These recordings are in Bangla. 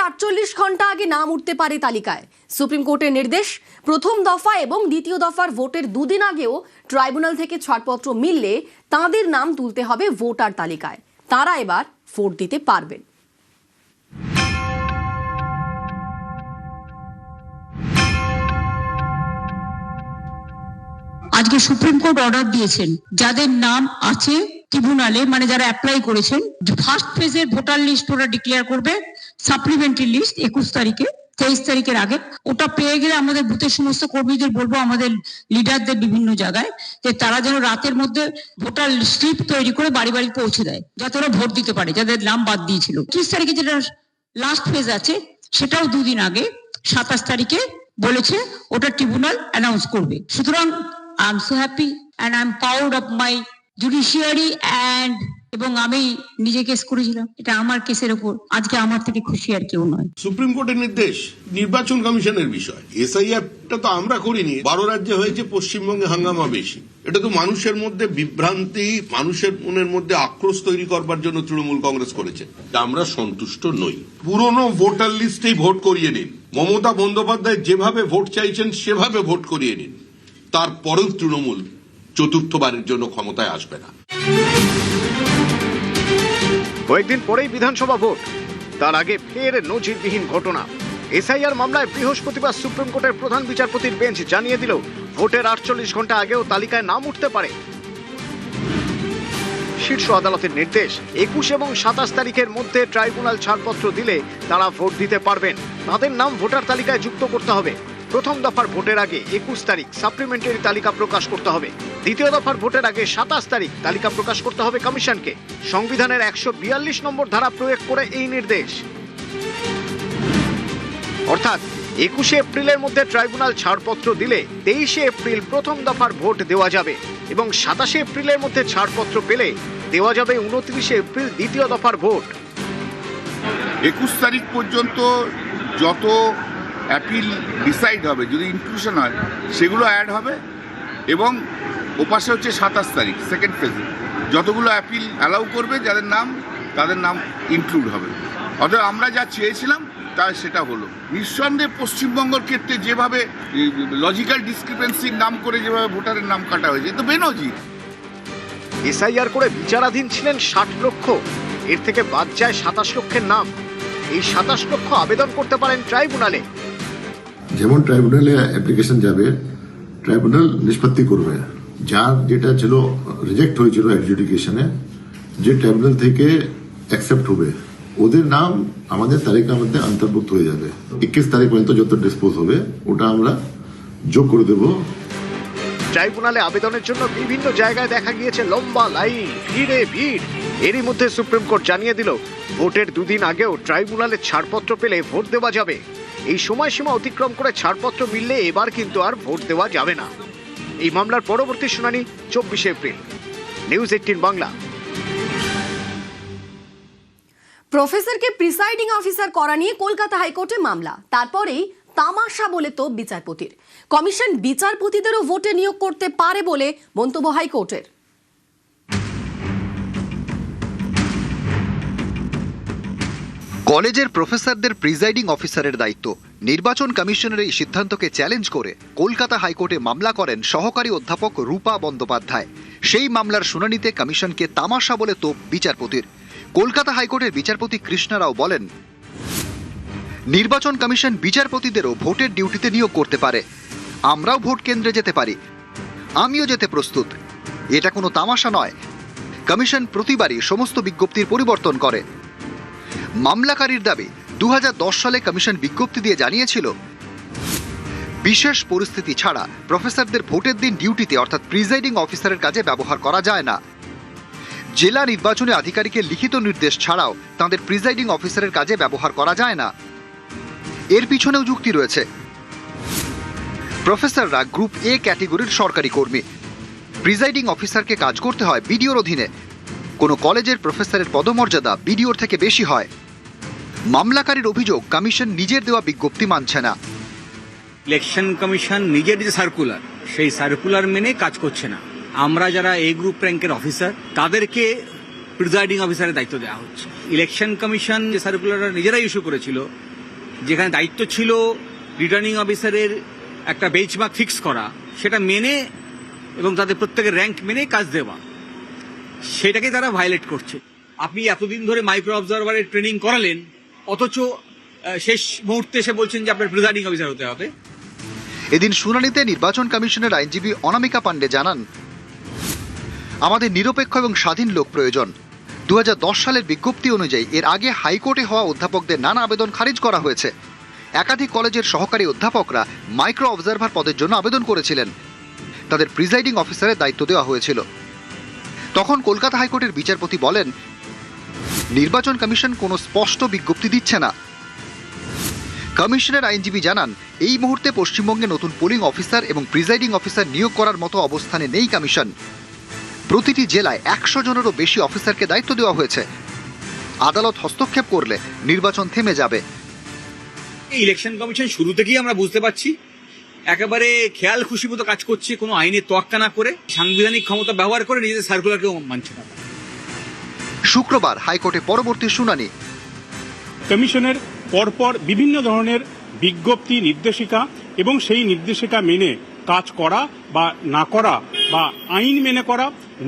48 ঘন্টা আগে নাম উঠতে পারে তালিকায়। সুপ্রিম কোর্টের নির্দেশ, প্রথম দফা এবং দ্বিতীয় দফার ভোটের দুদিন আগেও ট্রাইব্যুনাল থেকে ছাড়পত্র মিললে তাঁদের নাম তুলতে হবে ভোটার তালিকায়। তারা এবার ভোট দিতে পারবেন। আজকে সুপ্রিম কোর্ট অর্ডার দিয়েছেন, যাদের নাম আছে ট্রিব্যুনালে, মানে যারা অ্যাপ্লাই করেছেন, ফার্স্ট ফেজের ভোটার লিস্ট ওরা ডিক্লেয়ার করবে, সাপ্লিমেন্টারি লিস্ট 21 তারিখে, 23 তারিখের আগে। ওটা পেয়ে গেলে আমাদের বুথের সমস্ত কর্মীদের বলবো, আমাদের লিডারদের বিভিন্ন জায়গায়, যে তারা যেন রাতের মধ্যে ভোটার স্লিপ তৈরি করে বাড়ি বাড়ি পৌঁছে দেয়, যাতে ওরা ভোট দিতে পারে, যাদের নাম বাদ দিয়েছিল। 30 তারিখে যেটা লাস্ট ফেজ আছে, সেটাও দুদিন আগে 27 তারিখে বলেছে ওটা ট্রিব্যুনাল অ্যানাউন্স করবে। সুতরাং I am so happy and I am proud of my judiciary and এবং আমি নিজে কেস করেছিলাম, এটা আমার কেসের উপর। আজকে আমার থেকে খুশি আর কেউ নয়। সুপ্রিম কোর্টের নির্দেশ নির্বাচন কমিশনের বিষয়। এসআইআরটা তো আমরা করিনি, 12 রাজ্যে হয়েছে, পশ্চিমবঙ্গে হাঙ্গামা বেশি। এটা তো মানুষের মধ্যে বিভ্রান্তি, মানুষের মনের মধ্যে আক্রোশ তৈরি করবার জন্য তৃণমূল কংগ্রেস করেছে। আমরা সন্তুষ্ট নই। পুরনো ভোটার লিস্টেই ভোট করিয়ে নিন। মমতা বন্দ্যোপাধ্যায় যেভাবে ভোট চাইছেন সেভাবে ভোট করিয়ে নিন। তারপরেও তৃণমূল চতুর্থবারের জন্য ক্ষমতায় আসবে না। কয়েকদিন পরেই বিধানসভা ভোট, তার আগে ফের নজিরবিহীন ঘটনা। এসআইআর মামলায় বৃহস্পতিবার সুপ্রিম কোর্টের প্রধান বিচারপতির বেঞ্চ জানিয়ে দিল, ভোটের 48 ঘন্টা আগেও তালিকায় নাম উঠতে পারে। শীর্ষ আদালতের নির্দেশ, 21 এবং 27 তারিখের মধ্যে ট্রাইব্যুনাল ছাড়পত্র দিলে তারা ভোট দিতে পারবেন। তাদের নাম ভোটার তালিকায় যুক্ত করতে হবে। প্রথম দফার ভোটের আগে 21 তারিখ সাপ্লিমেন্টারি তালিকা প্রকাশ করতে হবে। দ্বিতীয় দফার ভোটের আগে 27 তারিখ তালিকা প্রকাশ করতে হবে কমিশনকে। সংবিধানের 142 নম্বর ধারা প্রয়োগ করে এই নির্দেশ। অর্থাৎ 21 এপ্রিলের মধ্যে ট্রাইব্যুনাল ছাড়পত্র দিলে 23 এপ্রিল প্রথম দফার ভোট দেওয়া যাবে এবং 27 এপ্রিলের মধ্যে ছাড়পত্র পেলে দেওয়া যাবে 29 এপ্রিল দ্বিতীয় দফার ভোট। 21 তারিখ পর্যন্ত যত অ্যাপিল ডিসাইড হবে, যদি ইনক্লুশন হয় সেগুলো অ্যাড হবে, এবং ওপাশে হচ্ছে 27 তারিখ সেকেন্ড ফেজে যতগুলো অ্যাপিল অ্যালাউ করবে, যাদের নাম তাদের নাম ইনক্লুড হবে। অর্থাৎ আমরা যা চেয়েছিলাম তা সেটা হলো। নিঃসন্দেহে পশ্চিমবঙ্গের ক্ষেত্রে যেভাবে লজিক্যাল ডিসক্রিপেন্সির নাম করে যেভাবে ভোটারের নাম কাটা হয়েছে, তো বেনজির। এসআইআর করে বিচারাধীন ছিলেন 60 লক্ষ, এর থেকে বাদ যায় 27 লক্ষের নাম। এই 27 লক্ষ আবেদন করতে পারেন ট্রাইব্যুনালে। যেমন ট্রাইব্যুনালে অ্যাপ্লিকেশন যাবে, ট্রাইব্যুনাল নিষ্পত্তি করবে। যার যেটা ছিল রিজেক্ট হয়েছিল অ্যাডজুডিকেশনে, যে ট্রাইব্যুনাল থেকে অ্যাকসেপ্ট হবে, ওদের নাম আমাদের তালিকার মধ্যে অন্তর্ভুক্ত হয়ে যাবে। 21 তারিখ পর্যন্ত যত ডিসপোজ হবে ওটা আমরা যোগ করে দেব। ট্রাইব্যুনালে আবেদনের জন্য বিভিন্ন জায়গায় দেখা গিয়েছে লম্বা লাইন, ভিড়ে ভিড়। এরই মধ্যে সুপ্রিম কোর্ট জানিয়ে দিল, ভোটের দুদিন আগেও ট্রাইব্যুনালে ছাড়পত্র পেলে ভোট দেওয়া যাবে। এই সময়সীমা অতিক্রম করে ছাড়পত্র মিললে এবার কিন্তু আর ভোট দেওয়া যাবে না। এই মামলার পরবর্তী শুনানি 24 এপ্রিল। নিউজ 18 বাংলা। প্রফেসরকে প্রিসাইডিং অফিসার করা নিয়ে কলকাতা হাইকোর্টে মামলা। তারপরেই তামাশা বলে তো বিচারপতির। কমিশন বিচারপতিদেরও ভোটে নিয়োগ করতে পারে বলে মন্তব্য হাইকোর্টের। কলেজের প্রফেসরদের প্রিসাইডিং অফিসারের দায়িত্ব। নির্বাচন কমিশনের এই সিদ্ধান্তকে চ্যালেঞ্জ করে কলকাতা হাইকোর্টে মামলা করেন সহকারী অধ্যাপক রূপা বন্দ্যোপাধ্যায়। সেই মামলার শুনানিতে কমিশনকে তামাশা বলে তোপ বিচারপতির। কলকাতা হাইকোর্টের বিচারপতি কৃষ্ণা রাও বলেন, নির্বাচন কমিশন বিচারপতিদেরও ভোটের ডিউটিতে নিয়োগ করতে পারে। আমরাও ভোট কেন্দ্রে যেতে পারি, আমিও যেতে প্রস্তুত। এটা কোনো তামাশা নয়। কমিশন প্রতিবারই সমস্ত বিজ্ঞপ্তির পরিবর্তন করে। মামলাকারীর দাবি, 2010 সালে কমিশন বিজ্ঞপ্তি দিয়ে জানিয়েছিল, বিশেষ পরিস্থিতি ছাড়া প্রফেসরদের ভোটের দিন ডিউটিতে অর্থাৎ প্রিসাইডিং অফিসারের কাজে ব্যবহার করা যায় না। জেলা নির্বাচনী আধিকারিকের লিখিত নির্দেশ ছাড়াও তাঁদের প্রিসাইডিং অফিসারের কাজে ব্যবহার করা যায় না। এর পিছনেও যুক্তি রয়েছে। প্রফেসররা গ্রুপ এ ক্যাটেগরির সরকারি কর্মী। প্রিসাইডিং অফিসারকে কাজ করতে হয় বিডিওর অধীনে। কোনো কলেজের প্রফেসরের পদমর্যাদা বিডিওর থেকে বেশি হয়। মামলাকারীর অভিযোগ, কমিশন নিজের দেওয়া বিজ্ঞপ্তি মানছে না। ইলেকশন কমিশন নিজের যে সার্কুলার, সেই সার্কুলার মেনে কাজ করছে না। আমরা যারা এ গ্রুপ র্যাঙ্কের অফিসার, তাদেরকে প্রিসাইডিং অফিসারের দায়িত্ব দেওয়া হচ্ছে। ইলেকশন কমিশন যে সার্কুলার নিজেরাই ইস্যু করেছিল, যেখানে দায়িত্ব ছিল রিটার্নিং অফিসারের একটা বেঞ্চমার্ক ফিক্স করা, সেটা মেনে এবং তাদের প্রত্যেকের র্যাঙ্ক মেনে কাজ দেওয়া, সেটাকে তারা ভায়োলেট করছে। আপনি এতদিন ধরে মাইক্রো অবজারভারের ট্রেনিং করালেন, অথচ শেষ মুহূর্তে এসে বলছেন যে আপনার প্রিজাইডিং অফিসার হতে হবে। এদিন শুনানিতে নির্বাচন কমিশনের আইনজীবী অনামিকা পান্ডে জানান, আমাদের নিরপেক্ষ এবং স্বাধীন লোক প্রয়োজন। 2010 সালের বিজ্ঞপ্তি অনুযায়ী এর আগে হাইকোর্টে হওয়া অধ্যাপকদের নানা আবেদন খারিজ করা হয়েছে। একাধিক কলেজের সহকারী অধ্যাপকরা মাইক্রো অবজারভার পদের জন্য আবেদন করেছিলেন, তাদের প্রিজাইডিং অফিসারের দায়িত্ব দেওয়া হয়েছিল। তখন কলকাতা হাইকোর্টের বিচারপতি বলেন, নির্বাচন কমিশন কোনো স্পষ্ট বিজ্ঞপ্তি দিচ্ছে না। কমিশনের আইনজীবী জানান, এই মুহূর্তে পশ্চিমবঙ্গে নতুন পোলিং অফিসার এবং প্রিজাইডিং অফিসার নিয়োগ করার মতো অবস্থানে নেই কমিশন। প্রতিটি জেলায় 100 জনেরও বেশি অফিসারকে দায়িত্ব দেওয়া হয়েছে। আদালত হস্তক্ষেপ করলে নির্বাচন থেমে যাবে। ইলেকশন কমিশন শুরু থেকেই আমরা বুঝতে পারছি একেবারে খেয়াল খুশি মতো কাজ করছে, কোনো আইনের তোয়াক্কা না করে, সাংবিধানিক ক্ষমতা ব্যবহার করে নিজেদের সার্কুলারকেও মানছে না। শুক্রবার হাইকোর্টে পরবর্তী শুনানি। কমিশনের পরপর বিভিন্ন ধরনের বিজ্ঞপ্তি, নির্দেশিকা এবং সেই নির্দেশিকা মেনে কাজ করা বা না করা বা আইন মেনে করা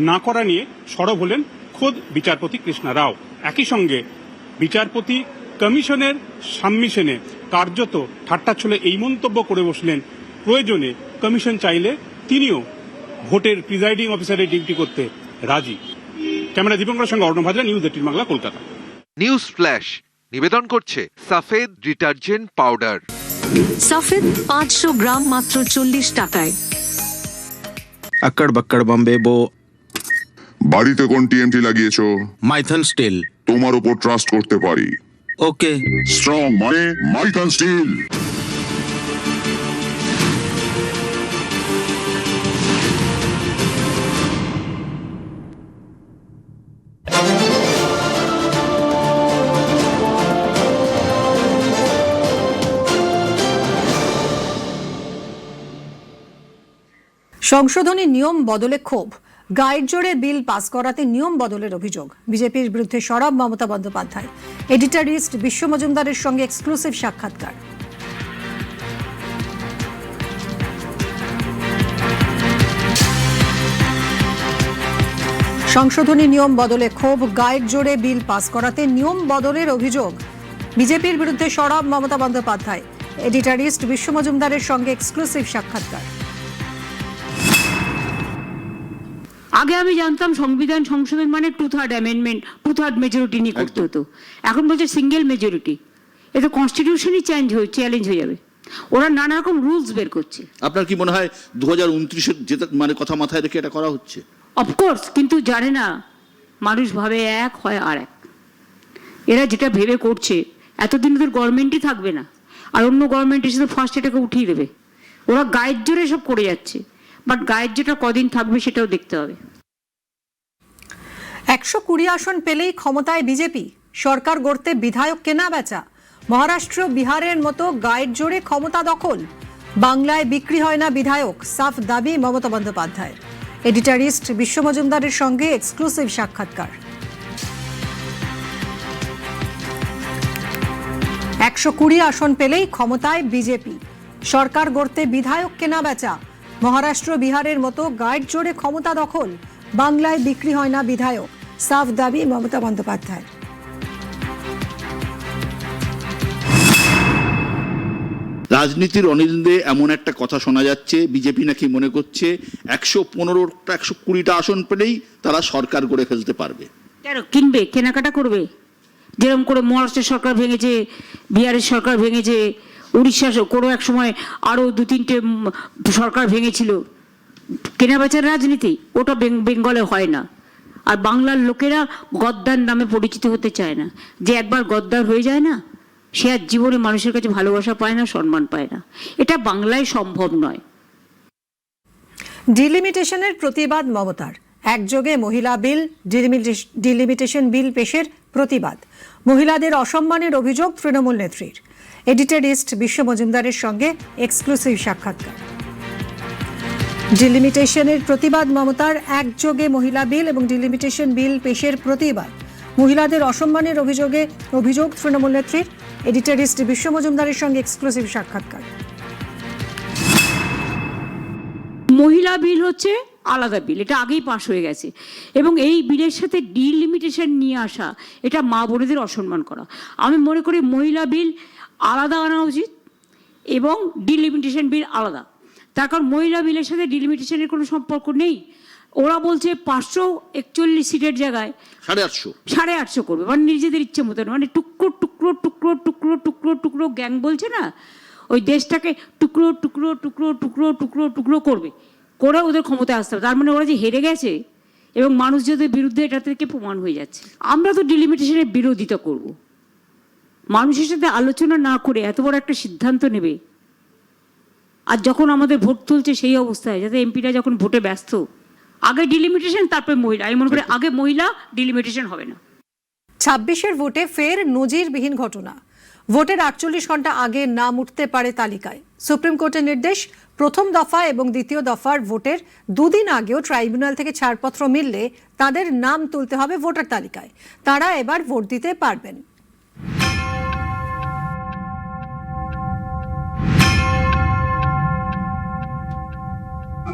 না করা নিয়ে সরব হলেন খোদ বিচারপতি কৃষ্ণা রাও। একই সঙ্গে বিচারপতি কমিশনের সাবমিশনে কার্যত ঠাট্টাচ্ছলে এই মন্তব্য করে বসলেন, প্রয়োজনে কমিশন চাইলে তিনিও ভোটের প্রিজাইডিং অফিসারের ডিউটি করতে রাজি। ক্যামেরা দীপঙ্করের সঙ্গে Arnab Hazra, news 18 Bangla, Kolkata. News flash নিবেদন করছে সাফেদ ডিটারজেন্ট পাউডার। সাফেদ 500 গ্রাম মাত্র 40 টাকায়। अक्कड़ बक्कड़ बम्बे बो। বাড়িতে কোন টিএমটি লাগিয়েছো? মাইথন স্টিল। তোমার উপর ট্রাস্ট করতে পারি। ওকে। স্ট্রং মানে মাইথন স্টিল। সংশোধনী নিয়ম বদলে ক্ষোভ, গাইড জোরে বিল পাস করাতে নিয়ম বদলের অভিযোগ। বিজেপির বিরুদ্ধে সরব মমতা বন্দ্যোপাধ্যায়। এডিটরিস্ট বিশ্ব মজুমদারের সঙ্গে এক্সক্লুসিভ সাক্ষাৎকার। সংশোধনী নিয়ম বদলে ক্ষোভ, গাইড জোরে বিল পাস করাতে নিয়ম বদলের অভিযোগ। বিজেপির বিরুদ্ধে সরব মমতা বন্দ্যোপাধ্যায়। এডিটরিস্ট বিশ্ব মজুমদারের সঙ্গে এক্সক্লুসিভ সাক্ষাৎকার। আগে আমি জানতাম সংবিধান সংশোধন মানে 2/3 অ্যামেন্ডমেন্ট, 2/3 মেজরিটি নিয়ে করতে হতো। এখন বলছে সিঙ্গেল মেজরিটি। এটা কনস্টিটিউশনই চ্যালেঞ্জ হয়ে যাবে। ওরা নানা রকম রুলস বের করছে। আপনার কি মনে হয় 2029-এর যেটা মানে কথা মাথায় রেখে এটা করা হচ্ছে? অফকোর্স, কিন্তু জানে না মানুষ ভাবে এক হয় আর এক। এরা যেটা ভেবে করছে, এতদিন ওদের গভর্নমেন্টই থাকবে না, আর অন্য গভর্নমেন্ট এসে তো ফার্স্ট এটাকে উঠিয়ে দেবে। ওরা গায়ের জোরে সব করে যাচ্ছে, বাট গায়ের যেটা কদিন থাকবে সেটাও দেখতে হবে। 120 আসন পেলেই ক্ষমতায় বিজেপি, সরকার গড়তে বিধায়ক কেনা বেচা। মহারাষ্ট্র, বিহারের মতো গাইড জোরে ক্ষমতা দখল। বাংলায় বিক্রি হয় না বিধায়ক, সাফ দাবি মমতা বন্দ্যোপাধ্যায়। এডিটরিস্ট বিশ্ব মজুমদারের সঙ্গে এক্সক্লুসিভ সাক্ষাৎকার। 120 আসন পেলেই ক্ষমতায় বিজেপি, সরকার গড়তে বিধায়ক কেনা বেচা। মহারাষ্ট্র, বিহারের মতো গাইড জোরে ক্ষমতা দখল। বাংলায় বিক্রি হয় না বিধায়ক, সাফ দাবি মমতা বন্দ্যোপাধ্যায়। রাজনীতির অনিন্দে এমন একটা কথা শোনা যাচ্ছে, বিজেপি নাকি মনে করছে 115টা 120টা আসন পেলেই তারা সরকার গড়ে ফেলতে পারবে। কেন কিনবে? কেনাকাটা করবে। যেরকম করে মহারাষ্ট্রের সরকার ভেঙেছে, বিহারের সরকার ভেঙেছে, উড়িষ্যা কোনো এক সময় আরো 2-3টে সরকার ভেঙেছিল। কেনা বেচার রাজনীতি ওটা বেঙ্গলে হয় না। আর বাংলার লোকেরা গদ্দার নামে পরিচিত হতে চায় না। যে একবার গদ্দার হয়ে যায় না, সে আর জীবনে মানুষের কাছে ভালোবাসা পায় না, সম্মান পায় না। এটা বাংলায় সম্ভব নয়। ডিলিমিটেশনের প্রতিবাদ মমতার। একযোগে মহিলা বিল, ডিলিমিটেশন বিল পেশের প্রতিবাদ। মহিলাদের অসম্মানের অভিযোগ তৃণমূল নেত্রীর। এডিটরিস্ট বিশ্ব মজুমদারের সঙ্গে এক্সক্লুসিভ সাক্ষাৎকার। ডিলিমিটেশনের প্রতিবাদ মমতার। একযোগে মহিলা বিল এবং ডিলিমিটেশন বিল পেশের প্রতিবাদ। মহিলাদের অসম্মানের অভিযোগ তৃণমূল নেত্রীর। এডিটরিস্ট বিশ্ব মজুমদারের সঙ্গে এক্সক্লুসিভ সাক্ষাৎকার। মহিলা বিল হচ্ছে আলাদা বিল, এটা আগেই পাশ হয়ে গেছে, এবং এই বিলের সাথে ডিলিমিটেশন নিয়ে আসা এটা মা বোনেদের অসম্মান করা। আমি মনে করি মহিলা বিল আলাদা আনা উচিত এবং ডিলিমিটেশন বিল আলাদা। তার কারণ মহিলা বিলের সাথে ডিলিমিটেশনের কোনো সম্পর্ক নেই। ওরা বলছে 541 সিটের জায়গায় 850 করবে, মানে নিজেদের ইচ্ছে মতন, মানে টুকরো টুকরো টুকরো টুকরো টুকরো টুকরো গ্যাং বলছে না, ওই দেশটাকে টুকরো টুকরো টুকরো টুকরো টুকরো টুকরো করবে, করে ওদের ক্ষমতায় আসতে হবে। তার মানে ওরা যে হেরে গেছে এবং মানুষ যাদের বিরুদ্ধে এটা থেকে প্রমাণ হয়ে যাচ্ছে। আমরা তো ডিলিমিটেশনের বিরোধিতা করব। মানুষের সাথে আলোচনা না করে এত বড় একটা সিদ্ধান্ত নেবে, আর যখন আমাদের ভোট চলছে সেই অবস্থায়, যাতে এমপিরা যখন ভোটে ব্যস্ত, আগে ডিলিমিটেশন তারপরে মহিলা, আমি মনে করি আগে মহিলা, ডিলিমিটেশন হবে না। 26-এর ভোটে ফের নজিরবিহীন ঘটনা। ভোটের 48 ঘন্টা আগে নাম উঠতে পারে তালিকায়। সুপ্রিম কোর্টের নির্দেশ, প্রথম দফা এবং দ্বিতীয় দফার ভোটের দুদিন আগেও ট্রাইব্যুনাল থেকে ছাড়পত্র মিললে তাদের নাম তুলতে হবে ভোটার তালিকায়। তারা এবার ভোট দিতে পারবেন।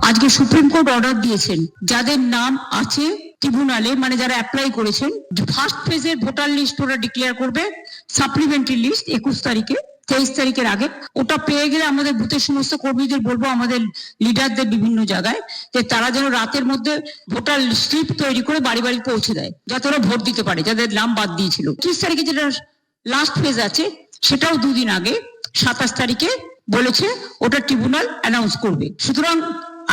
আজকে সুপ্রিম কোর্ট অর্ডার দিয়েছেন, যাদের নাম আছে ট্রিব্যুনালে, মানে যারা অ্যাপ্লাই করেছেন, ফার্স্ট ফেজের ভোটার লিস্ট ওরা ডিক্লেয়ার করবে, সাপ্লিমেন্টারি লিস্ট 21 তারিখে, 23 তারিখের আগে। ওটা পেয়ে গেলে আমাদের বুথের সমস্ত কর্মীদের বলবো, আমাদের লিডারদের বিভিন্ন জায়গায়, যে তারা যেন রাতের মধ্যে ভোটার স্লিপ তৈরি করে বাড়ি বাড়ি পৌঁছে দেয়, যাতে ওরা ভোট দিতে পারে, যাদের নাম বাদ দিয়েছিল। 30 তারিখে যেটা লাস্ট ফেজ আছে, সেটাও দুদিন আগে 27 তারিখে বলেছে ওটা ট্রিব্যুনাল অ্যানাউন্স করবে। সুতরাং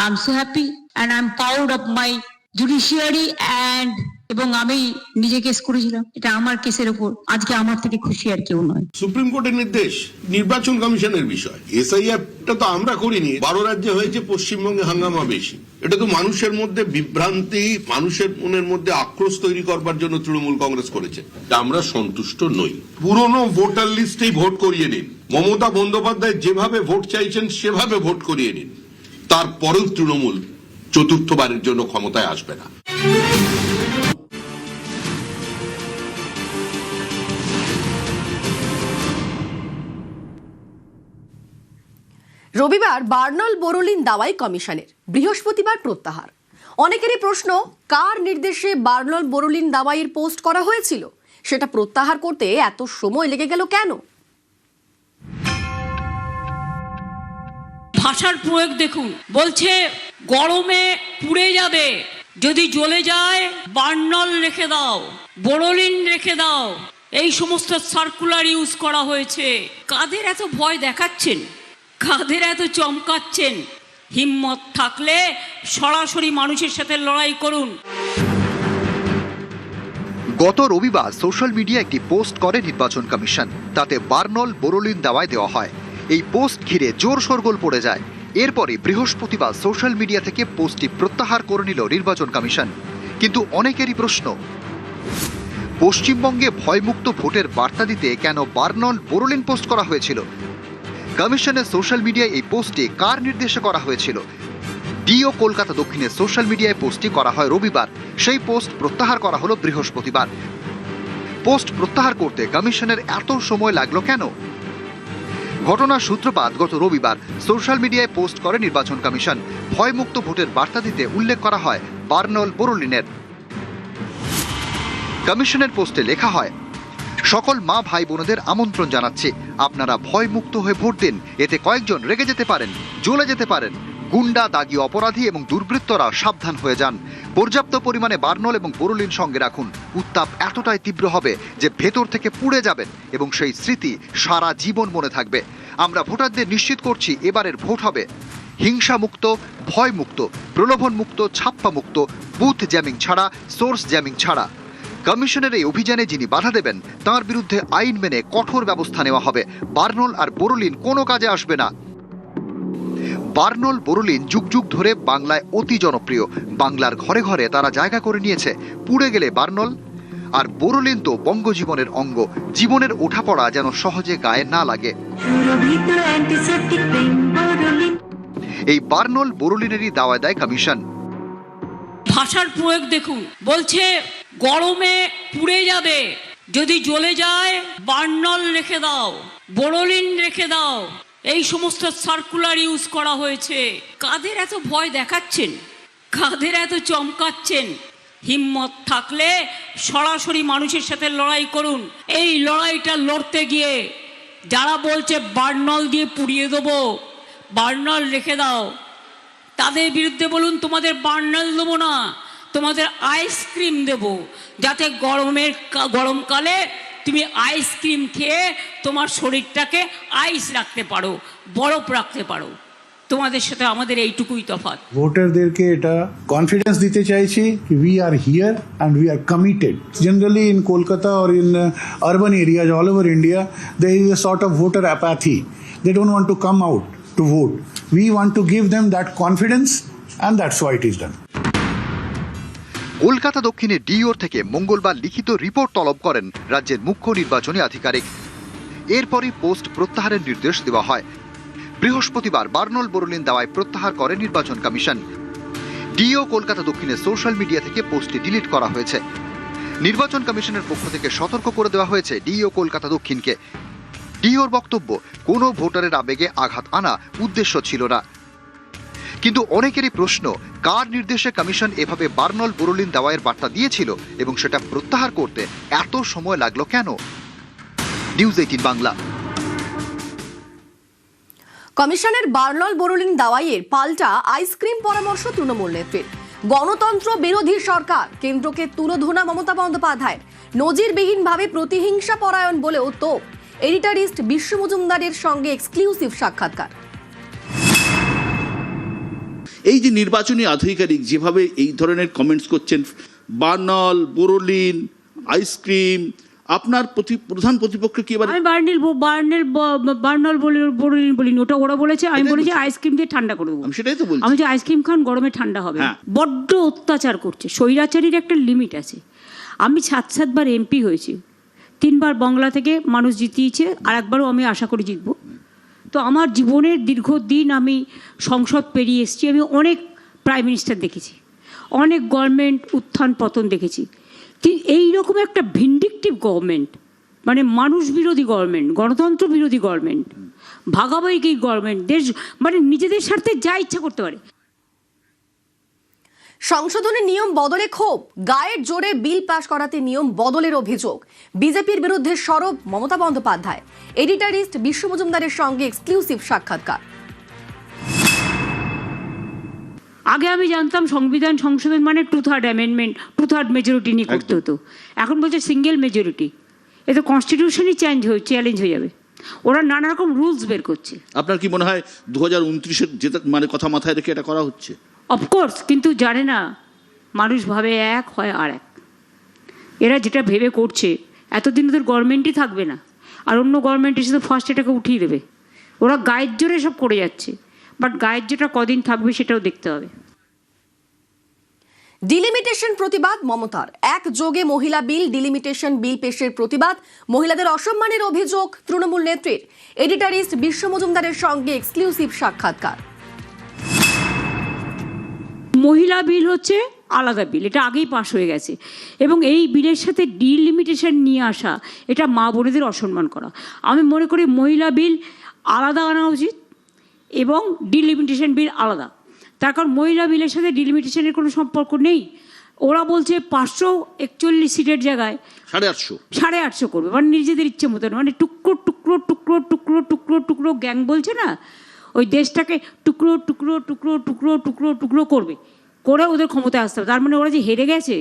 I am so happy and I am proud of my judiciary and এবং আমি নিজে কেস করেছিলাম, এটা আমার কেসের উপর। আজকে আমার থেকে খুশি আর কেউ নয়। সুপ্রিম কোর্টের নির্দেশ নির্বাচন কমিশনের বিষয়। এসআইআরটা তো আমরা করিনি, 12 রাজ্যে হয়েছে, পশ্চিমবঙ্গে হাঙ্গামা বেশি। এটা তো মানুষের মধ্যে বিভ্রান্তি, মানুষের মনের মধ্যে আক্রোশ তৈরি করবার জন্য তৃণমূল কংগ্রেস করেছে। আমরা সন্তুষ্ট নই। পুরনো ভোটার লিস্টেই ভোট করিয়ে নিন। মমতা বন্দ্যোপাধ্যায় যেভাবে ভোট চাইছেন সেভাবে ভোট করিয়ে নিন। তারপরেও তৃণমূল চতুর্থবারের জন্য ক্ষমতায় আসবে না। রবিবার বার্নল বোরোলিন দাওয়াই কমিশনের, বৃহস্পতিবার প্রত্যাহার। অনেকেরই প্রশ্ন, কার নির্দেশে বার্নল বোরোলিন দাওয়াইয়ের পোস্ট করা হয়েছিল, সেটা প্রত্যাহার করতে এত সময় লেগে গেল কেন? ভাষার প্রয়োগ দেখুন, বলছে গরমে পুড়ে যাবে, যদি জ্বলে যায় বার্নল রেখে দাও, বোরোলিন রেখে দাও, এই সমস্ত সার্কুলার ইউজ করা হয়েছে। কাদের এত ভয় দেখাচ্ছেন, কাদের এত চমকাচ্ছেন? হিম্মত থাকলে সরাসরি মানুষের সাথে লড়াই করুন। গত রবিবার সোশ্যাল মিডিয়া একটি পোস্ট করে নির্বাচন কমিশন, তাতে বার্নল বোরোলিন দাওয়ায় দেওয়া হয়। এই পোস্ট ঘিরে জোর শোরগোল পড়ে যায়। এরপরে বৃহস্পতিবার সোশ্যাল মিডিয়া থেকে পোস্টটি প্রত্যাহার করে নিল নির্বাচন কমিশন। কিন্তু অনেকেরই প্রশ্ন, পশ্চিমবঙ্গে ভয়মুক্ত ভোটের বার্তা দিতে কেন বার্নল বোরোলিন পোস্ট করা হয়েছিল? কমিশনের সোশ্যাল মিডিয়ায় এই পোস্টটি কার নির্দেশে করা হয়েছিল? ডিও কলকাতা দক্ষিণের সোশ্যাল মিডিয়ায় পোস্টটি করা হয় রবিবার, সেই পোস্ট প্রত্যাহার করা হলো বৃহস্পতিবার। পোস্ট প্রত্যাহার করতে কমিশনের এত সময় লাগলো কেন? ঘটনার সূত্রপাত গত রবিবার সোশ্যাল মিডিয়ায় পোস্ট করে নির্বাচন কমিশন। ভয়মুক্ত ভোটের বার্তা দিতে উল্লেখ করা হয় বার্নল বোরোলিনের। কমিশনের পোস্টে লেখা হয়, সকল মা ভাই বোনদের আমন্ত্রণ জানাচ্ছি, আপনারা ভয়মুক্ত হয়ে ভোট দিন। এতে কয়েকজন রেগে যেতে পারেন, জ্বলে যেতে পারেন। গুন্ডা, দাগি অপরাধী এবং দুর্বৃত্তরা সাবধান হয়ে যান। পর্যাপ্ত পরিমাণে বার্নল এবং বোরোলিন সঙ্গে রাখুন। উত্তাপ এতটাই তীব্র হবে যে ভেতর থেকে পুড়ে যাবেন এবং সেই স্মৃতি সারা জীবন মনে থাকবে। আমরা ভোটারদের নিশ্চিত করছি, এবারের ভোট হবে হিংসামুক্ত, ভয়মুক্ত, প্রলোভনমুক্ত, ছাপ্পামুক্ত, বুথ জ্যামিং ছাড়া, সোর্স জ্যামিং ছাড়া। কমিশনের এই অভিযানে যিনি বাধা দেবেন তার বিরুদ্ধে আইন মেনে কঠোর ব্যবস্থা নেওয়া হবে। বার্নল আর বোরোলিন কোনো কাজে আসবে না। বার্নল বোরোলিন যুগ যুগ ধরে বাংলায় অতি জনপ্রিয়। বাংলার ঘরে ঘরে তারা জায়গা করে নিয়েছে। পুড়ে গেলে বার্নল আর বোরোলিন তো বঙ্গজীবনের অঙ্গ। জীবনের ওঠাপড়া যেন সহজে গায়ে না লাগে। এই বার্নল বোরোলিনেরই দাওয়ায় দেয় কমিশন। ভাষার প্রয়োগ দেখুন, বলছে গরমে পুড়ে যাবে, যদি জ্বলে যায় বার্নল রেখে দাও, বোরোলিন রেখে দাও, এই সমস্ত সার্কুলার ইউজ করা হয়েছে। কাদের এত ভয় দেখাচ্ছেন, কাদের এত চমকাচ্ছেন? হিম্মত থাকলে সরাসরি মানুষের সাথে লড়াই করুন। এই লড়াইটা লড়তে গিয়ে যারা বলছে বার্নল দিয়ে পুড়িয়ে দেবো, বার্নল রেখে দাও, তাদের বিরুদ্ধে বলুন তোমাদের বার্নল দেবো না, তোমাদের আইসক্রিম দেব, যাতে গরমকালে তুমি আইসক্রিম খেয়ে তোমার শরীরটাকে আইস রাখতে পারো, বরফ রাখতে পারো। তোমাদের সাথে আমাদের এইটুকুই তফাৎ। ভোটারদেরকে এটা কনফিডেন্স দিতে চাইছি we are here and we are committed. Generally in Kolkata or in urban areas all over India there is a sort of voter apathy. They don't want to come out to vote. We want to give them that confidence and that's why it is done. Kolkata দক্ষিণে ডিওর থেকে মঙ্গলবার লিখিত রিপোর্ট তলব করেন রাজ্যের মুখ্য নির্বাচনী আধিকারিক। এরপরই পোস্ট প্রত্যাহারের নির্দেশ দেওয়া হয়। বৃহস্পতিবার বার্নল বোরোলিন দাওয়ায় প্রত্যাহার করে নির্বাচন কমিশন। ডিও কলকাতা দক্ষিণের সোশ্যাল মিডিয়া থেকে পোস্টটি ডিলিট করা হয়েছে। নির্বাচন কমিশনের পক্ষ থেকে সতর্ক করে দেওয়া হয়েছে ডিও কলকাতা দক্ষিণকে। ডিওর বক্তব্য, কোনো ভোটারের আবেগে আঘাত আনা উদ্দেশ্য ছিল না। কিন্তু অনেকেরই প্রশ্ন, কার নির্দেশে কমিশন এভাবে বার্নল বোরোলিন দাওয়ায়ের বার্তা দিয়েছিল এবং সেটা প্রত্যাহার করতে এত সময় লাগলো কেন? নিউজ 18 বাংলা। কমিশনের বার্নল বোরোলিন দাওয়াইয়ের পাল্টা আইসক্রিম পরামর্শ তৃণমূল নেত্রীর। গণতন্ত্র বিরোধী সরকার, কেন্দ্রকে তুলোধনা মমতা বন্দ্যোপাধ্যায়ের। নজিরবিহীনভাবে প্রতিহিংসা পরায়ণ বলেও তো এডিটরিস্ট বিশ্ব মজুমদারের সঙ্গে এক্সক্লুসিভ সাক্ষাৎকার। এই যে নির্বাচনী আধিকারিক যেভাবে এই ধরনের কমেন্টস করছেন, বার্নল বোরোলিন আইসক্রিম, আপনার প্রধান প্রতিপক্ষ কি? এবার আমি বার্নল বোরোলিন বলিনি, ওটা ওরা বলেছে, আমি বলেছি আইসক্রিম দিয়ে ঠান্ডা করে দেবো। আমি সেটাই তো বলছি, আমি যে আইসক্রিম খান গরমে ঠান্ডা হবে। বড্ড অত্যাচার করছে, স্বৈরাচারীর একটা লিমিট আছে। আমি 7-7 বার এমপি হয়েছি, 3 বার বাংলা থেকে মানুষ জিতিয়েছে, আর একবারও আমি আশা করি জিতবো। তো আমার জীবনের দীর্ঘদিন আমি সংসদ পেরিয়ে এসেছি, আমি অনেক প্রাইম মিনিস্টার দেখেছি, অনেক গভর্নমেন্ট উত্থান পতন দেখেছি। এইরকম একটা ভিন্ডিকটিভ গভর্নমেন্ট, মানে মানুষ বিরোধী গভর্নমেন্ট, গণতন্ত্র বিরোধী গভর্নমেন্ট, ভাগাভাগি গভর্নমেন্ট, দেশ মানে নিজেদের স্বার্থে যা ইচ্ছা করতে পারে। সংশোধনী নিয়ম বদলে ক্ষোভ, গায়ের জোরে বিল পাশ করাতে নিয়ম বদলের অভিযোগ। বিজেপির বিরুদ্ধে সরব মমতা বন্দ্যোপাধ্যায়। এডিটরিস্ট বিশ্ব মজুমদারের সঙ্গে এক্সক্লুসিভ সাক্ষাৎকার। আগে আমি জানতাম সংবিধান সংশোধন মানে 2/3 অ্যামেন্ডমেন্ট, 2/3 মেজরিটি নিয়ে করতে হতো। এখন বলছে সিঙ্গেল মেজরিটি। এ তো কনস্টিটিউশনই চ্যালেঞ্জ হয়ে যাবে। ওরা নানা রকম রুলস বের করছে। আপনার কি মনে হয় 2029-এর যেটা মানে কথা মাথায় রেখে এটা করা হচ্ছে? অফকোর্স, কিন্তু জানে না মানুষ ভাবে এক হয় আর এক। এরা যেটা ভেবে করছে, এতদিন ওদের গভর্নমেন্টই থাকবে না, আর অন্য গভর্নমেন্ট এসে তো ফার্স্ট এটাকে উঠিয়ে দেবে। ওরা গায়ের জোরে সব করে যাচ্ছে, বাট গায়ের জোরটা কদিন থাকবে সেটাও দেখতে হবে। ডিলিমিটেশন প্রতিবাদ মমতার। একযোগে মহিলা বিল, ডিলিমিটেশন বিল পেশের প্রতিবাদ, মহিলাদের অসম্মানের অভিযোগ তৃণমূল নেত্রীর। এডিটরিস্ট বিশ্ব মজুমদারের সঙ্গে এক্সক্লুসিভ সাক্ষাৎকার। মহিলা বিল হচ্ছে আলাদা বিল, এটা আগেই পাশ হয়ে গেছে, এবং এই বিলের সাথে ডিলিমিটেশন নিয়ে আসা এটা মা বোনেদের অসম্মান করা। আমি মনে করি মহিলা বিল আলাদা আনা উচিত এবং ডিলিমিটেশন বিল আলাদা। তার কারণ মহিলা বিলের সাথে ডিলিমিটেশনের কোনো সম্পর্ক নেই। ওরা বলছে 541 সিটের জায়গায় 850 করবে, মানে নিজেদের ইচ্ছে মতন, মানে টুকরো টুকরো টুকরো টুকরো টুকরো টুকরো গ্যাং বলছে না, ওই দেশটাকে টুকরো টুকরো টুকরো টুকরো টুকরো টুকরো করবে, করে ওদের ক্ষমতায় আসতে হবে। তার মানে ওরা যে হেরে গেছে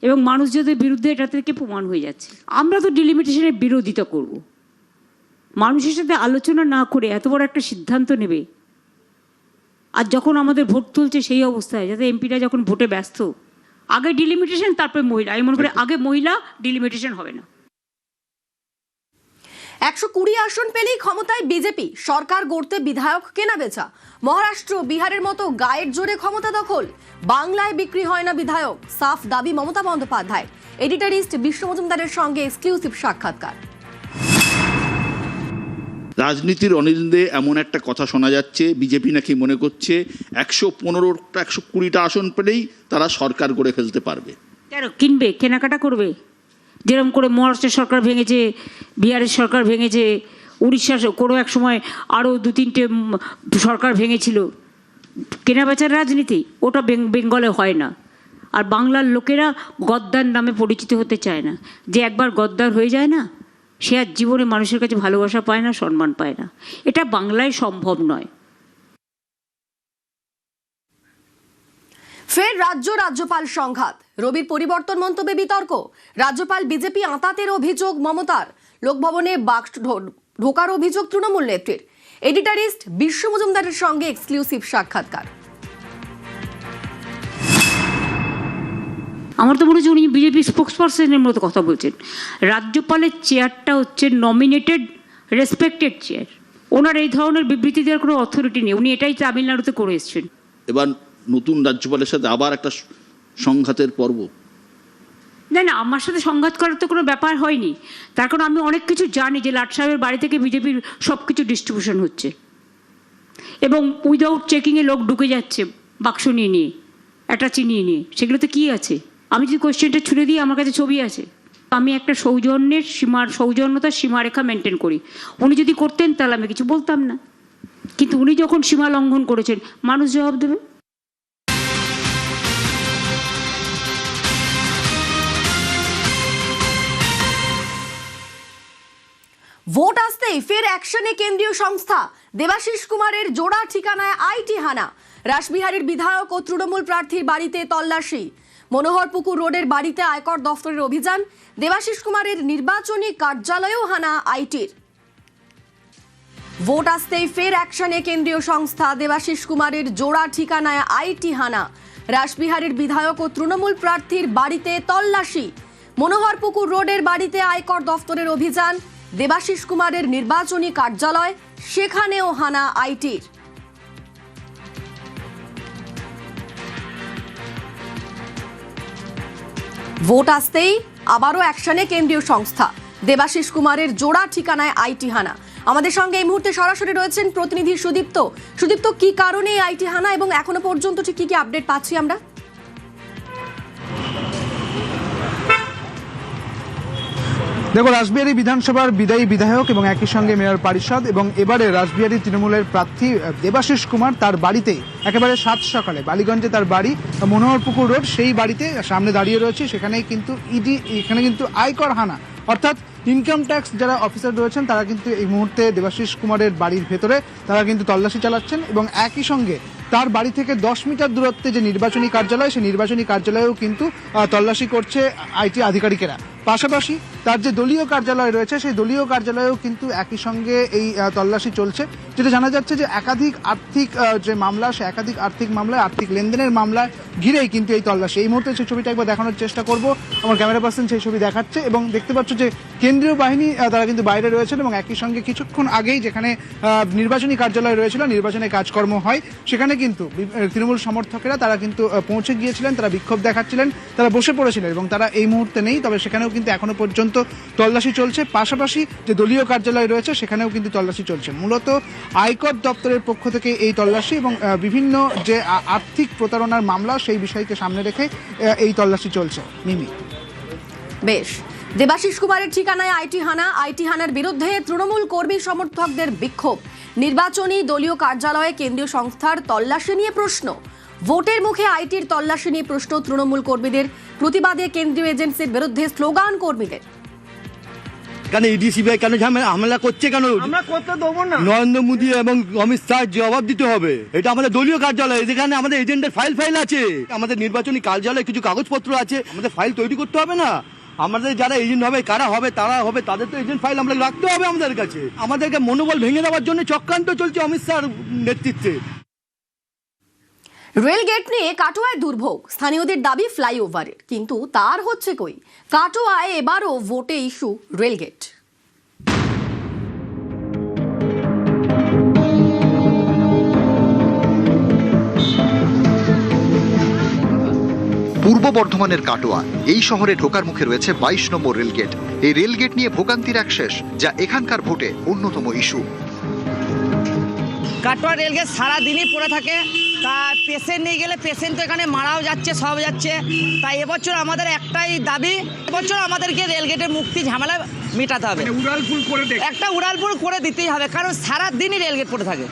এবং মানুষ যাদের বিরুদ্ধে এটা থেকে প্রমাণ হয়ে যাচ্ছে। আমরা তো ডিলিমিটেশনের বিরোধিতা করব। মানুষের সাথে আলোচনা না করে এত বড় একটা সিদ্ধান্ত নেবে, আর যখন আমাদের ভোট তুলছে সেই অবস্থায়, যাতে এমপিরা যখন ভোটে ব্যস্ত, আগে ডিলিমিটেশন তারপরে মহিলা। আমি মনে করি আগে মহিলা, ডিলিমিটেশন হবে না। 120 আসন পেলেই ক্ষমতায় বিজেপি, সরকার গড়তে বিধায়ক কেনাবেচা। মহারাষ্ট্র, বিহারের মতো গায়ের জোরে ক্ষমতা দখল, বাংলায় বিক্রি হয় না বিধায়ক, সাফ দাবি মমতা বন্দ্যোপাধ্যায়। এডিটরিস্ট বিশ্ব মজুমদারের সঙ্গে এক্সক্লুসিভ সাক্ষাৎকার। রাজনীতির অনিন্দে এমন একটা কথা শোনা যাচ্ছে, বিজেপি নাকি মনে করছে 115টা 120টা আসন পেলেই তারা সরকার গড়ে ফেলতে পারবে। কেন কিনবে? কেনাকাটা করবে, যেরকম করে মহারাষ্ট্রের সরকার ভেঙেছে, বিহারের সরকার ভেঙেছে, উড়িষ্যার কোনো এক সময় আরও 2-3টে সরকার ভেঙেছিল। কেনাবেচার রাজনীতি ওটা বেঙ্গলে হয় না। আর বাংলার লোকেরা গদ্দার নামে পরিচিত হতে চায় না। যে একবার গদ্দার হয়ে যায় না, সে আর জীবনে মানুষের কাছে ভালোবাসা পায় না, সম্মান পায় না। এটা বাংলায় সম্ভব নয়। ফের রাজ্যপাল সংঘাত, রবির পরিবর্তন মন্তব্যে বিতর্ক। রাজ্যপাল বিজেপি আঁতাতের অভিযোগ মমতার, লোকভবনে বাক্স ঢোকার অভিযোগ তৃণমূল নেত্রীর। এডিটরিস্ট বিশ্ব মজুমদারের সঙ্গে এক্সক্লুসিভ সাক্ষাৎকার। আমার তো মনে হচ্ছে উনি বিজেপি স্পোক্সপারসনের মতো কথা বলছেন। রাজ্যপালের চেয়ারটা হচ্ছে নমিনেটেড রেসপেক্টেড চেয়ার। ওনার এই ধরনের বিবৃতি দেওয়ার কোনো অথরিটি নেই। উনি এটাই তামিলনাড়ুতে করে এসেছেন। এবার নতুন রাজ্যপালের সাথে আবার একটা সংঘাতের পর্ব। না না, আমার সাথে সংঘাত করার তো কোনো ব্যাপার হয়নি। তার কারণ আমি অনেক কিছু জানি যে লাট সাহেবের বাড়ি থেকে বিজেপির সব কিছু ডিস্ট্রিবিউশন হচ্ছে এবং উইদাউট চেকিংয়ে লোক ঢুকে যাচ্ছে বাক্স নিয়ে অ্যাটাচি নিয়ে। সেগুলোতে কী আছে? আমি যদি কোয়েশ্চেনটা ছুড়ে দিই, আমার কাছে ছবি আছে। আমি একটা সৌজন্যতার সীমারেখা মেনটেন করি। উনি যদি করতেন তাহলে আমি কিছু বলতাম না, কিন্তু উনি যখন সীমা লঙ্ঘন করেছেন, মানুষ জবাব দেবে। ভোট আসতেই ফের অ্যাকশনে কেন্দ্রীয় সংস্থা। দেবাশিস কুমারের জোড়া ঠিকানায় আইটি হানা। রাসবিহারীর বিধায়ক ও তৃণমূল প্রার্থীর বাড়িতে তল্লাশি। মনোহরপুকুর রোডের বাড়িতে আয়কর দফতরের অভিযান। দেবাশিস কুমারের নির্বাচনী কার্যালয়েও হানা আইটির। ভোট আসতেই ফের অ্যাকশনে কেন্দ্রীয় সংস্থা। দেবাশিস কুমারের জোড়া ঠিকানায় আইটি হানা। রাসবিহারীর বিধায়ক ও তৃণমূল প্রার্থীর বাড়িতে তল্লাশি। মনোহরপুকুর রোডের বাড়িতে আয়কর দফতরের অভিযান। দেবাশিস কুমারের নির্বাচনী কার্যালয়, সেখানেও হানা আইটির। ভোট আসতেই আবারও অ্যাকশনে কেন্দ্রীয় সংস্থা। দেবাশিস কুমারের জোড়া ঠিকানায় আইটি হানা। আমাদের সঙ্গে এই মুহূর্তে সরাসরি রয়েছেন প্রতিনিধি সুদীপ্ত। সুদীপ্ত, কি কারণে আইটি হানা এবং এখনো পর্যন্ত ঠিক কি আপডেট পাচ্ছি আমরা? দেখো, রাসবিহারী বিধানসভার বিদায়ী বিধায়ক এবং একই সঙ্গে মেয়র পরিষদ এবং এবারে রাসবিহারী তৃণমূলের প্রার্থী দেবাশিস কুমার তার বাড়িতে একেবারে সাত সকালে, বালিগঞ্জে তার বাড়ি, মনোহরপুকুর রোড, সেই বাড়িতে সামনে দাঁড়িয়ে রয়েছে। সেখানেই কিন্তু এখানে কিন্তু আয়কর হানা, অর্থাৎ ইনকাম ট্যাক্স যারা অফিসার রয়েছেন তারা কিন্তু এই মুহূর্তে দেবাশিস কুমারের বাড়ির ভেতরে তারা কিন্তু তল্লাশি চালাচ্ছেন এবং একই সঙ্গে তার বাড়ি থেকে 10 মিটার দূরত্বে যে নির্বাচনী কার্যালয়, সেই নির্বাচনী কার্যালয়েও কিন্তু তল্লাশি করছে আইটি আধিকারিকেরা। পাশাপাশি তার যে দলীয় কার্যালয় রয়েছে, সেই দলীয় কার্যালয়েও কিন্তু একই সঙ্গে এই তল্লাশি চলছে। যেটা জানা যাচ্ছে যে একাধিক আর্থিক যে মামলা, সে একাধিক আর্থিক মামলায়, আর্থিক লেনদেনের মামলায় ঘিরেই কিন্তু এই তল্লাশি। এই মুহূর্তে সেই ছবিটা একবার দেখানোর চেষ্টা করব। আমার ক্যামেরা পার্সন সেই ছবি দেখাচ্ছে এবং দেখতে পাচ্ছ যে কেন্দ্রীয় বাহিনী তারা কিন্তু বাইরে রয়েছেন এবং একই সঙ্গে কিছুক্ষণ আগেই যেখানে নির্বাচনী কার্যালয় রয়েছিল, নির্বাচনের কাজকর্ম হয়, সেখানে কিন্তু তৃণমূল সমর্থকেরা তারা কিন্তু পৌঁছে গিয়েছিলেন, তারা বিক্ষোভ দেখাচ্ছিলেন, তারা বসে পড়েছিলেন এবং তারা এই মুহূর্তে নেই। তবে সেখানেও কিন্তু এখনো পর্যন্ত তল্লাশি চলছে। পাশাপাশি যে দলীয় কার্যালয় রয়েছে সেখানেও কিন্তু তল্লাশি চলছে। মূলত আয়কর দপ্তরের পক্ষ থেকে এই তল্লাশি এবং বিভিন্ন যে আর্থিক প্রতারণার মামলা, সেই বিষয়কে সামনে রেখে এই তল্লাশি চলছে। মিমি, বেশ। দেবাশিস কুমারের ঠিকানায় আইটি হানা। আইটি হানার বিরুদ্ধে তৃণমূল কর্মী সমর্থকদের বিক্ষোভ। নির্বাচনী দলীয় কার্যালয়ে কেন্দ্রীয় সংস্থার তল্লাশি নিয়ে প্রশ্ন। ভোটের মুখে আইটির তল্লাশি নিয়ে প্রশ্ন তৃণমূল কর্মীদের। প্রতিবাদে কেন্দ্রীয় এজেন্সির বিরুদ্ধে স্লোগান কর্মীদের। কেন ইডি সিবিআই কেন হামলা করছে? কেন আমরা করতে দেবো না? নরেন্দ্র মোদী এবং অমিত শাহ জবাব দিতে হবে। এটা আমাদের দলীয় কার্যালয়, যেখানে আমাদের এজেন্টের ফাইল আছে, আমাদের নির্বাচনী কার্যালয়ে কিছু কাগজপত্র আছে, আমাদের ফাইল তৈরি করতে হবে না? আমাদের যারা এজেন্ট হবে, কারা হবে, তারা হবে, তাদের তো এজেন্ট ফাইল আমরা রাখতে হবে আমাদের কাছে। আমাদেরকে মনোবল ভেঙে দেওয়ার জন্য চক্রান্ত চলছে অমিত শাহর নেতৃত্বে। রেলগেট নিয়ে কাটোয়ায় দুর্ভোগ। স্থানীয়দের দাবি ফ্লাইওভারের, কিন্তু তার হচ্ছে কই? কাটোয়ায় এবারও ভোটে ইস্যু রেলগেট। পূর্ব বর্ধমানের কাটোয়া, এই শহরে ঢোকার মুখে রয়েছে 22 নম্বর রেলগেট। এই রেলগেট নিয়ে ভোগান্তির এক শেষ, যা এখানকার ভোটে অন্যতম ইস্যু। কাটোয়া রেলগেট সারাদিনই পড়ে থাকে, তা পেশেন্ট নিয়ে গেলে পেশেন্ট তো এখানে মারাও যাচ্ছে, সব যাচ্ছে। তাই এবছর আমাদের একটাই দাবি, এবছর আমাদেরকে রেলগেটের মুক্তি ঝামেলা মেটাতে হবে, একটা উড়ালপুল করে দিতেই হবে, কারণ সারাদিনই রেলগেট পড়ে থাকে।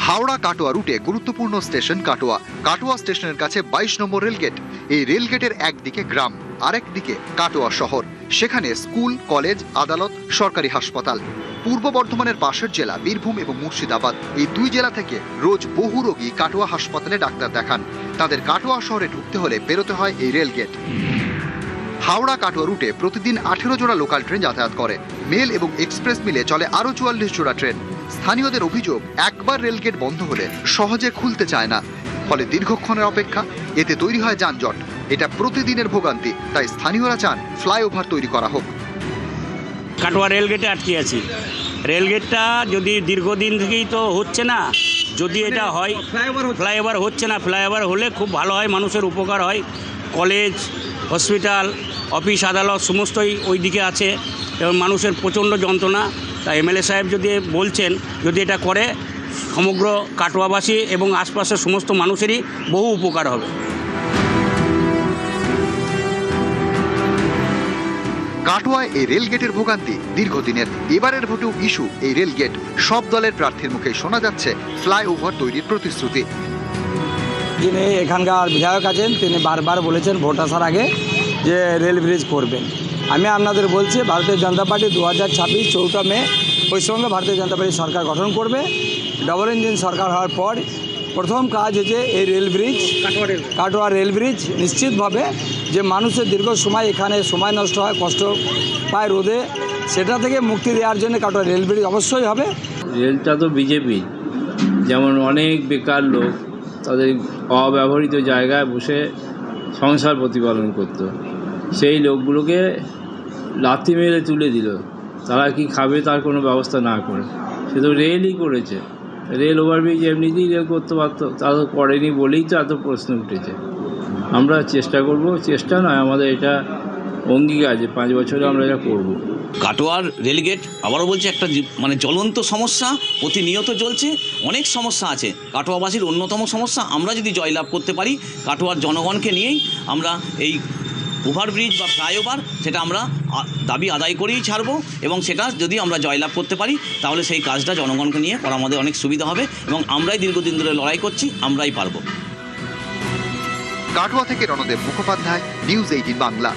হাওড়া কাটোয়া রুটে গুরুত্বপূর্ণ স্টেশন কাটোয়া। কাটোয়া স্টেশনের কাছে 22 নম্বর রেলগেট। এই রেলগেটের একদিকে গ্রাম, আরেক দিকে কাটোয়া শহর। সেখানে স্কুল, কলেজ, আদালত, সরকারি হাসপাতাল। পূর্ব বর্ধমানের পাশের জেলা বীরভূম এবং মুর্শিদাবাদ, এই দুই জেলা থেকে রোজ বহু রোগী কাটোয়া হাসপাতালে ডাক্তার দেখান। তাদের কাটোয়া শহরে ঢুকতে হলে পেরোতে হয় এই রেলগেট। হাওড়া কাটোয়া রুটে প্রতিদিন 18 জোড়া লোকাল ট্রেন যাতায়াত করে। মেল এবং এক্সপ্রেস মিলে চলে আরও 44 জোড়া ট্রেন। স্থানীয়দের অভিযোগ, একবার রেলগেট বন্ধ হলে সহজে খুলতে চায় না, ফলে দীর্ঘক্ষণের অপেক্ষা, এতে তৈরি হয় যানজট। এটা প্রতিদিনের ভোগান্তি, তাই স্থানীয়রা চান ফ্লাইওভার তৈরি করা হোক। কাটোয়া রেলগেটে আটকে আছি। রেলগেটটা যদি দীর্ঘদিন থেকেই তো হচ্ছে না, যদি এটা হয় ফ্লাইওভার হচ্ছে না, ফ্লাইওভার হলে খুব ভালো হয়, মানুষের উপকার হয়। কলেজ, হসপিটাল, অফিস, আদালত সমস্তই ওই দিকে আছে এবং মানুষের প্রচণ্ড যন্ত্রণা। তা এমএলএ সাহেব যদি বলছেন, যদি এটা করে সমগ্র কাটোয়াবাসী এবং আশপাশের সমস্ত মানুষেরই বহু উপকার হবে। কাটোয়ায় এই রেলগেটের ভোগান্তি দীর্ঘদিনের। এবারের ভোটেও ইস্যু এই রেলগেট। সব দলের প্রার্থীর মুখে শোনা যাচ্ছে ফ্লাইওভার তৈরির প্রতিশ্রুতি। যিনি এখানকার বিধায়ক আছেন তিনি বারবার বলেছেন ভোট আসার আগে যে রেল ব্রিজ করবেন। আমি আপনাদের বলছি, ভারতীয় জনতা পার্টি 2026 4 মে পশ্চিমবঙ্গে ভারতীয় জনতা পার্টি সরকার গঠন করবে। ডবল ইঞ্জিন সরকার হওয়ার পর প্রথম কাজ হচ্ছে এই rail bridge, Katwa rail bridge. নিশ্চিতভাবে যে মানুষের দীর্ঘ সময় এখানে সময় নষ্ট হয়, কষ্ট পায় রোদে, সেটা থেকে মুক্তি দেওয়ার জন্য কাটোয়া রেল ব্রিজ অবশ্যই হবে। রেলটা তো বিজেপি, যেমন অনেক বেকার লোক তাদের অব্যবহৃত জায়গায় বসে সংসার প্রতিপালন করত, সেই লোকগুলোকে লাথি মেরে তুলে দিল। তারা কি খাবে তার কোনো ব্যবস্থা না করে, সে তো রেলই করেছে। রেল ওভারব্রিজ এমনিতেই রেল করতে পারতো, তা তো করেনি বলেই তো এত প্রশ্ন উঠেছে। আমরা চেষ্টা করব, চেষ্টা নয় আমাদের এটা অঙ্গীকার যে 5 বছরে আমরা এটা করব। কাটোয়ার রেলগেট আবারও বলছে একটা মানে জ্বলন্ত সমস্যা, প্রতিনিয়ত চলছে। অনেক সমস্যা আছে, কাটোয়াবাসীর অন্যতম সমস্যা। আমরা যদি জয়লাভ করতে পারি, কাটোয়ার জনগণকে নিয়েই আমরা এই ওভারব্রিজ বা ফ্লাইওভার সেটা আমরা দাবি আদায় করেই ছাড়বো, এবং সেটা যদি আমরা জয়লাভ করতে পারি তাহলে সেই কাজটা জনগণকে নিয়ে করা আমাদের অনেক সুবিধা হবে, এবং আমরাই দীর্ঘদিন ধরে লড়াই করছি, আমরাই পারবো। কাটোয়া থেকে রণদেব মুখোপাধ্যায়, নিউজ 18 বাংলা।